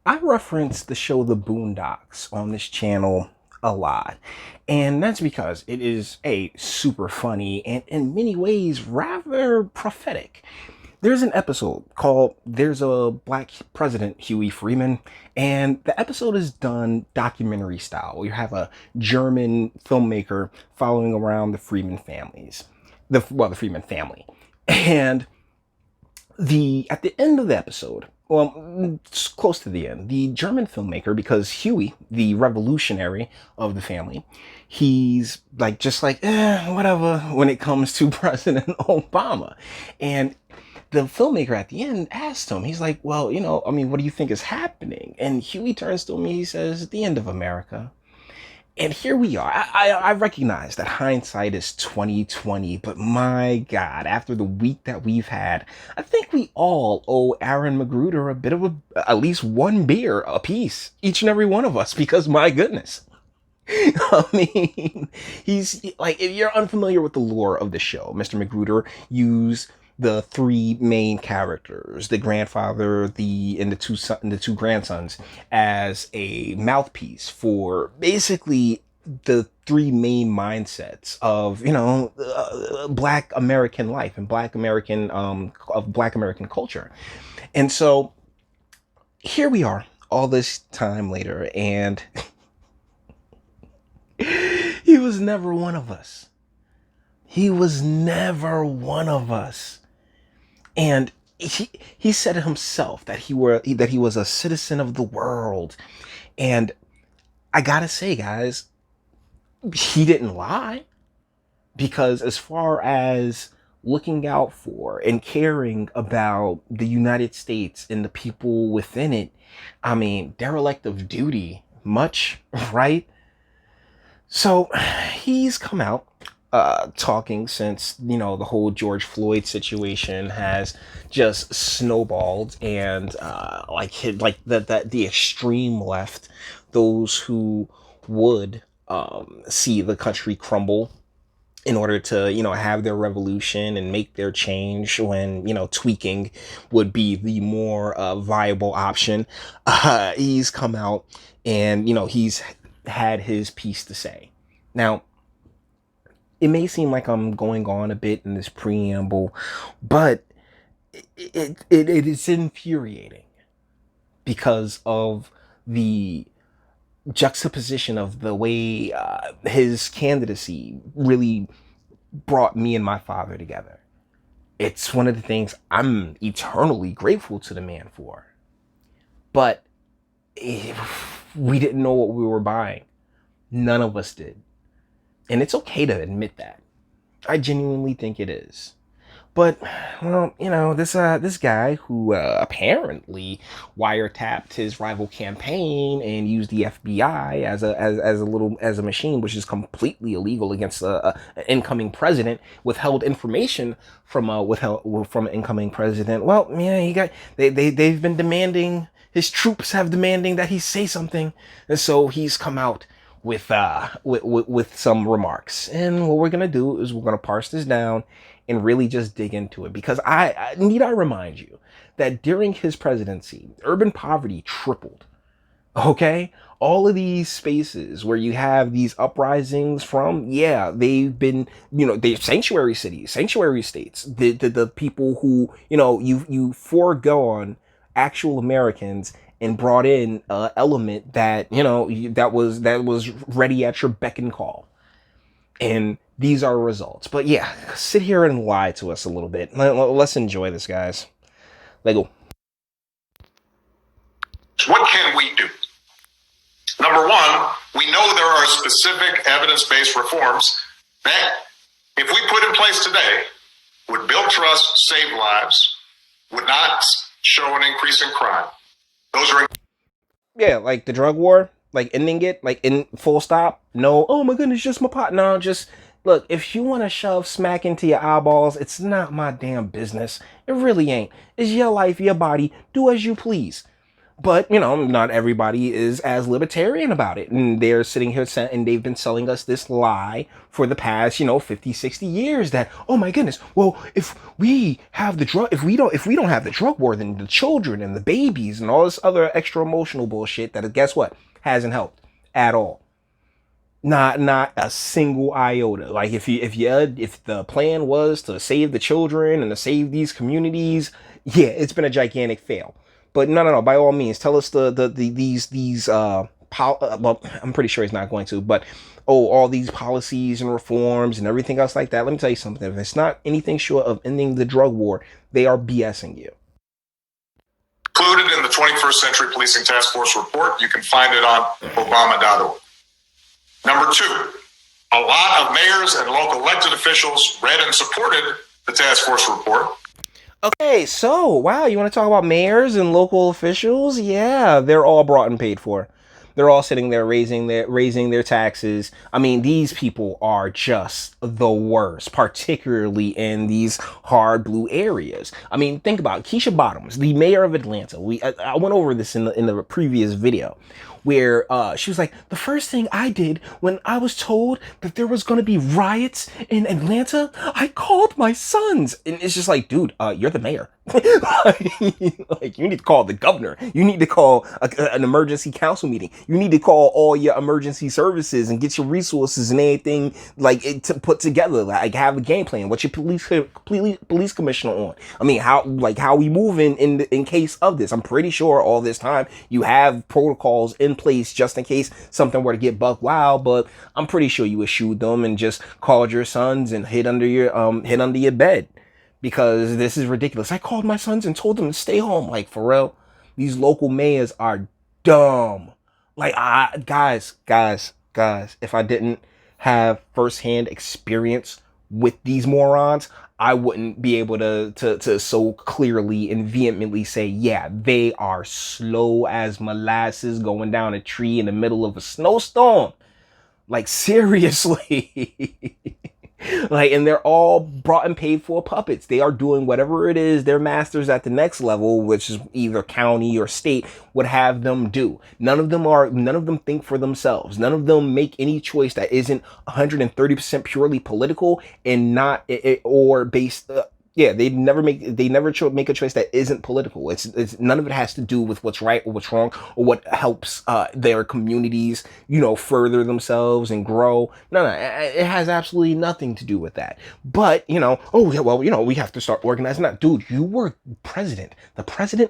I reference the show The Boondocks on this channel a lot. And that's because it is a super funny and in many ways rather prophetic. There's an episode called There's a Black President, Huey Freeman, and the episode is done documentary style. You have a German filmmaker following around the Freeman families. The Freeman family. And the at the end of the episode, well, it's close to the end, the German filmmaker, because Huey, the revolutionary of the family, he's like just like whatever when it comes to President Obama. And the filmmaker at the end asked him, he's like, well, I mean, what do you think is happening? And Huey turns to me, he says, the end of America. And here we are. I recognize that hindsight is 2020, but my God, after the week that we've had, I think we all owe Aaron Magruder a bit of at least one beer apiece, each and every one of us, because my goodness. I mean, he's like, if you're unfamiliar with the lore of the show, Mr. Magruder used the three main characters, the grandfather, and the two grandsons, as a mouthpiece for basically the three main mindsets of Black American life and Black American culture. And so here we are all this time later, and he was never one of us. He was never one of us. And he said himself that he was a citizen of the world. And I gotta say, guys, he didn't lie. Because as far as looking out for and caring about the United States and the people within it, I mean, derelict of duty, much, right? So he's come out talking since the whole George Floyd situation has just snowballed, and the extreme left, those who would see the country crumble in order to have their revolution and make their change when tweaking would be the more viable option. He's come out and he's had his piece to say. Now, it may seem like I'm going on a bit in this preamble, but it is infuriating because of the juxtaposition of the way his candidacy really brought me and my father together. It's one of the things I'm eternally grateful to the man for. But we didn't know what we were buying. None of us did. And it's okay to admit that. I genuinely think it is. But, well, this guy who apparently wiretapped his rival campaign and used the FBI as a machine, which is completely illegal against an incoming president, withheld information from an incoming president. Well, yeah, they've been demanding, his troops have demanding that he say something, and so he's come out with some remarks. And what we're gonna do is we're gonna parse this down and really just dig into it, because I need I remind you that during his presidency, urban poverty tripled. Okay? All of these spaces where you have these uprisings from, yeah, they've been, they're sanctuary cities, sanctuary states. The people who, you foregone actual Americans and brought in an element that, that was ready at your beck and call. And these are results. But yeah, sit here and lie to us a little bit. Let's enjoy this, guys. Lego. What can we do? Number one, we know there are specific evidence-based reforms that, if we put in place today, would build trust, save lives, would not show an increase in crime. Those are... Yeah, like the drug war, like ending it, like in full stop. No, oh my goodness, just my pot. No, just look, if you want to shove smack into your eyeballs, it's not my damn business. It really ain't. It's your life, your body. Do as you please. But, not everybody is as libertarian about it. And they're sitting here and they've been selling us this lie for the past, 50, 60 years that, oh my goodness, well, if we have the drug, if we don't have the drug war, then the children and the babies and all this other extra emotional bullshit that, guess what, hasn't helped at all. Not a single iota. Like if the plan was to save the children and to save these communities, yeah, it's been a gigantic fail. But no. By all means, tell us well, I'm pretty sure he's not going to, but all these policies and reforms and everything else like that. Let me tell you something. If it's not anything short of ending the drug war, they are BSing you. Included in the 21st Century Policing Task Force report. You can find it on Obama.org. Number two, a lot of mayors and local elected officials read and supported the task force report. Okay, so, wow, you want to talk about mayors and local officials? Yeah, they're all brought and paid for. They're all sitting there raising their taxes. I mean, these people are just the worst, particularly in these hard blue areas. I mean, think about it. Keisha Bottoms, the mayor of Atlanta. I went over this in the previous video, where she was like, the first thing I did when I was told that there was going to be riots in Atlanta, I called my sons. And it's just like, dude, you're the mayor. Like, you need to call the governor. You need to call an emergency council meeting. You need to call all your emergency services and get your resources and anything to put together. Like, have a game plan. What's your police commissioner on? I mean, how we moving in case of this? I'm pretty sure all this time you have protocols in place just in case something were to get buck wild. But I'm pretty sure you eschewed them and just called your sons and hid under your bed. Because this is ridiculous. I called my sons and told them to stay home. Like, for real, these local mayors are dumb. Like, guys, if I didn't have firsthand experience with these morons, I wouldn't be able to so clearly and vehemently say, yeah, they are slow as molasses going down a tree in the middle of a snowstorm. Like, seriously. Like, and they're all brought and paid for puppets. They are doing whatever it is their masters at the next level, which is either county or state, would have them do. None of them think for themselves. None of them make any choice that isn't 130% purely political and not or based. They never make a choice that isn't political. It's none of it has to do with what's right or what's wrong or what helps their communities, further themselves and grow. No, it has absolutely nothing to do with that. But, oh yeah, well, we have to start organizing that. Dude, you were the president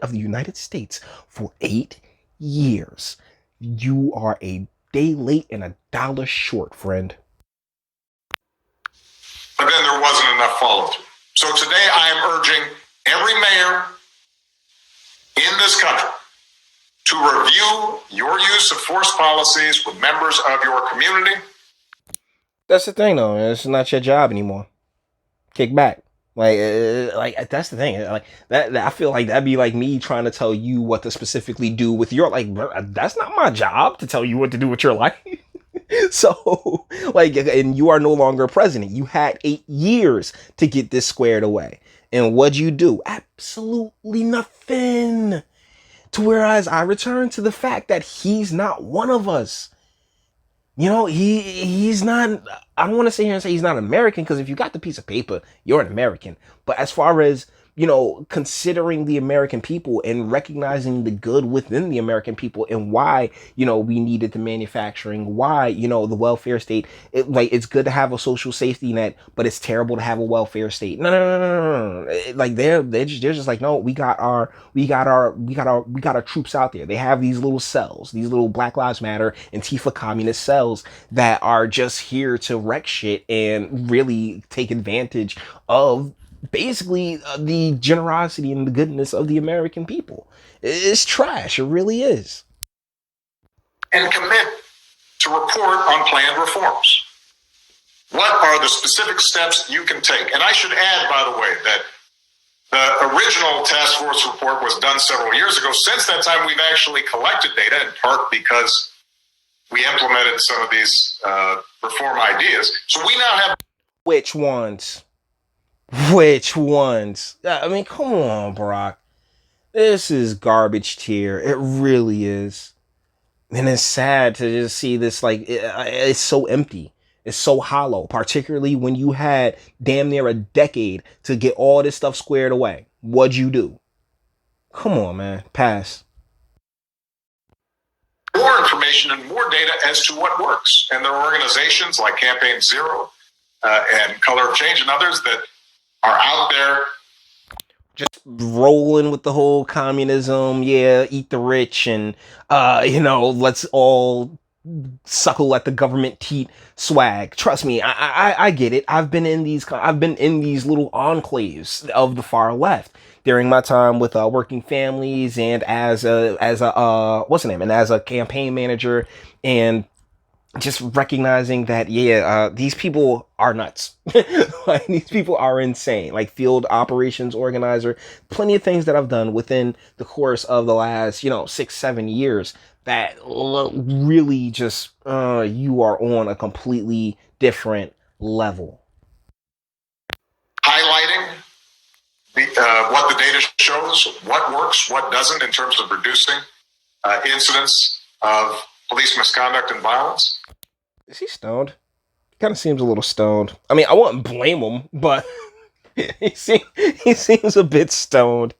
of the United States for 8 years. You are a day late and a dollar short, friend. But then there wasn't enough follow-through. So today I am urging every mayor in this country to review your use of force policies with members of your community. That's the thing, though. It's not your job anymore. Kick back. Like that's the thing. Like that I feel like that'd be like me trying to tell you what to specifically do with your that's not my job to tell you what to do with your life. So, and you are no longer president. You had 8 years to get this squared away. And what'd you do? Absolutely nothing. To whereas I return to the fact that he's not one of us. He's not, I don't want to sit here and say he's not American, because if you got the piece of paper, you're an American. But as far as, considering the American people and recognizing the good within the American people and why, we needed the manufacturing, why, the welfare state, it's good to have a social safety net, but it's terrible to have a welfare state. No. Like they're just like, no, we got our troops out there. They have these little cells, these little Black Lives Matter, Antifa communist cells that are just here to wreck shit and really take advantage of basically the generosity and the goodness of the American people. It's trash. It really is. And commit to report on planned reforms. What are the specific steps you can take? And I should add, by the way, that the original task force report was done several years ago. Since that time, we've actually collected data, in part because we implemented some of these reform ideas. So we now have... Which ones? I mean, come on, Barack. This is garbage tier. It really is. And it's sad to just see this, like, it's so empty. It's so hollow, particularly when you had damn near a decade to get all this stuff squared away. What'd you do? Come on, man. Pass. More information and more data as to what works. And there are organizations like Campaign Zero and Color of Change and others that are out there Just rolling with the whole communism, yeah, eat the rich, and let's all suckle at the government teat swag. Trust me, I get it. I've been in these little enclaves of the far left during my time with working families, and as a what's the name, and as a campaign manager, and just recognizing that, these people are nuts. Like, these people are insane. Like, field operations organizer, plenty of things that I've done within the course of the last 6-7 years that really just you are on a completely different level. highlighting what the data shows, what works, what doesn't in terms of reducing incidents of police misconduct and violence. Is he stoned? Kind of seems a little stoned. I mean, I wouldn't blame him, but he seems a bit stoned.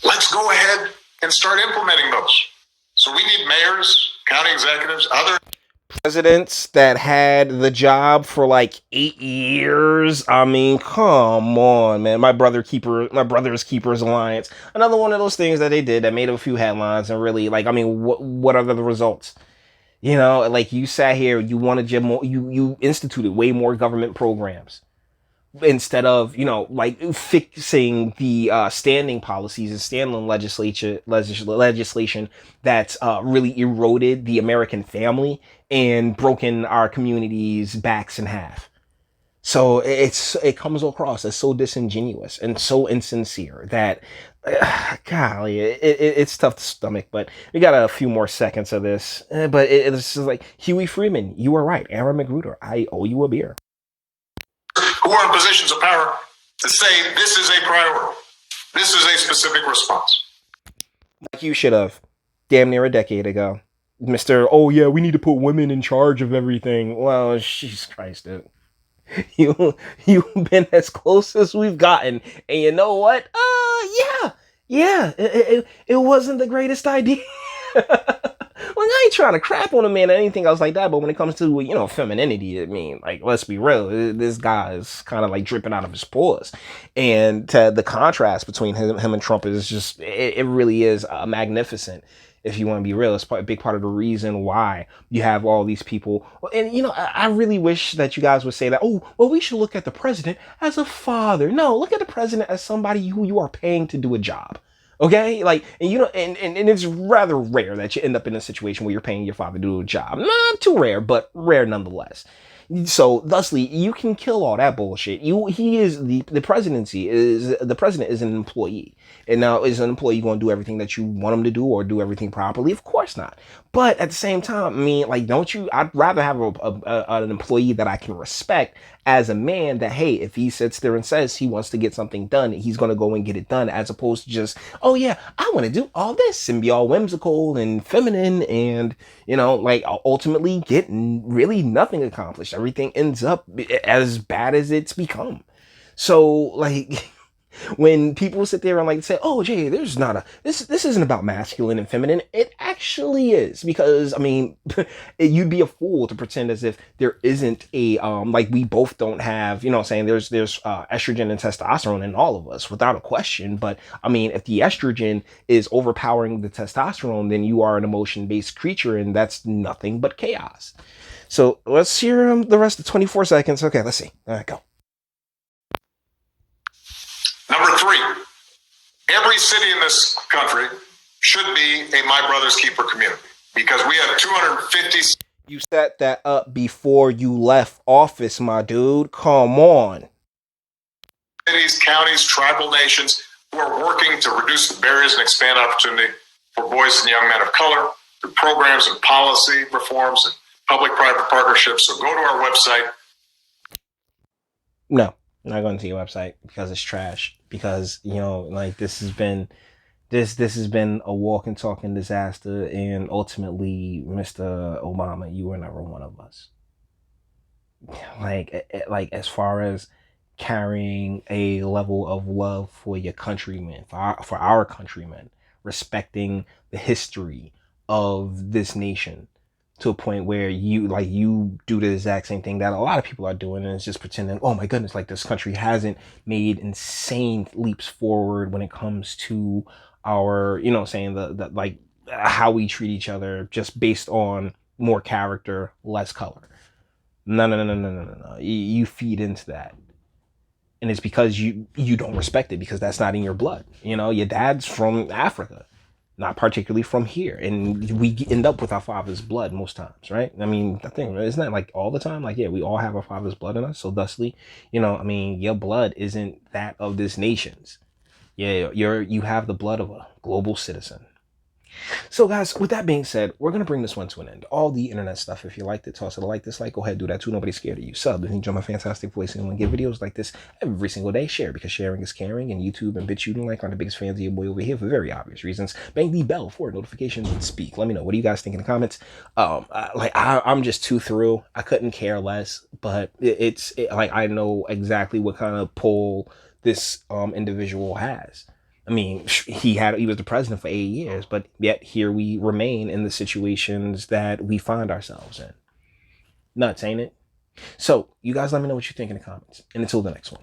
Let's go ahead and start implementing those. So we need mayors, county executives, other presidents that had the job for like 8 years. I mean, come on, man. My brother's keepers alliance. Another one of those things that they did that made a few headlines and really, like, I mean, what are the results? Like, you sat here, you wanted you instituted way more government programs instead of like fixing the standing policies and standing legislation that's really eroded the American family and broken our communities' backs in half. So it comes across as so disingenuous and so insincere that golly, it's tough to stomach. But we got a few more seconds of this. But it's just like, Huey Freeman, you were right. Aaron McGruder, I owe you a beer. Who are in positions of power to say this is a priority. This is a specific response. Like you should have, damn near a decade ago. Mr. Oh yeah, we need to put women in charge of everything. Well, Jesus Christ, dude. You've been as close as we've gotten. And you know what? It wasn't the greatest idea. Well, I ain't trying to crap on a man or anything else like that, but when it comes to, femininity, I mean, like, let's be real, this guy is kind of like dripping out of his pores. And the contrast between him and Trump is just, it really is magnificent. If you want to be real, it's a big part of the reason why you have all these people. And, I really wish that you guys would say that, oh, well, we should look at the president as a father. No, look at the president as somebody who you are paying to do a job. Okay, like, and it's rather rare that you end up in a situation where you're paying your father to do a job. Not too rare, but rare nonetheless. So, thusly, you can kill all that bullshit. He is the presidency is the president is an employee, and now is an employee going to do everything that you want him to do or do everything properly? Of course not. But at the same time, I mean, like, don't you? I'd rather have an employee that I can respect as a man. That, hey, if he sits there and says he wants to get something done, he's going to go and get it done, as opposed to just, oh yeah, I want to do all this and be all whimsical and feminine and like, ultimately get really nothing accomplished. Everything ends up as bad as it's become. So, like, when people sit there and like say, "Oh, Jay, there's not a this isn't about masculine and feminine," it actually is, because I mean, you'd be a fool to pretend as if there isn't a like, we both don't have, what I'm saying, there's estrogen and testosterone in all of us without a question. But I mean, if the estrogen is overpowering the testosterone, then you are an emotion based creature, and that's nothing but chaos. So let's hear the rest of 24 seconds. Okay, let's see. All right, go. Number 3, every city in this country should be a My Brother's Keeper community, because we have 250. You set that up before you left office, my dude. Come on. Cities, counties, tribal nations who are working to reduce the barriers and expand opportunity for boys and young men of color through programs and policy reforms and public-private partnerships. So go to our website. No, I'm not going to your website because it's trash. because like this has been a walking talking disaster, and ultimately, Mr. Obama, you were never one of us. Like as far as carrying a level of love for your countrymen, for our countrymen, respecting the history of this nation to a point where you do the exact same thing that a lot of people are doing, and it's just pretending, oh my goodness, like this country hasn't made insane leaps forward when it comes to our, saying the like how we treat each other just based on more character, less color. No, no, no, no, no, no, no, no. You feed into that, and it's because you don't respect it, because that's not in your blood. Your dad's from Africa, not particularly from here, and we end up with our father's blood most times, right? I mean, the thing isn't that like all the time. Like, yeah, we all have our father's blood in us, so thusly, I mean, your blood isn't that of this nation's. Yeah, you have the blood of a global citizen. So, guys, with that being said, we're going to bring this one to an end. All the internet stuff, if you liked it, toss it a like, dislike, go ahead, do that too. Nobody's scared of you. Sub, if you enjoy my fantastic voice and want to get videos like this every single day, share, because sharing is caring, and YouTube and Bitchute and like are the biggest fans of your boy over here for very obvious reasons. Bang the bell for notifications and speak. Let me know. What do you guys think in the comments? I'm just too through. I couldn't care less, but like I know exactly what kind of pull this individual has. I mean, he was the president for 8 years, but yet here we remain in the situations that we find ourselves in. Nuts, ain't it? So, you guys let me know what you think in the comments. And until the next one.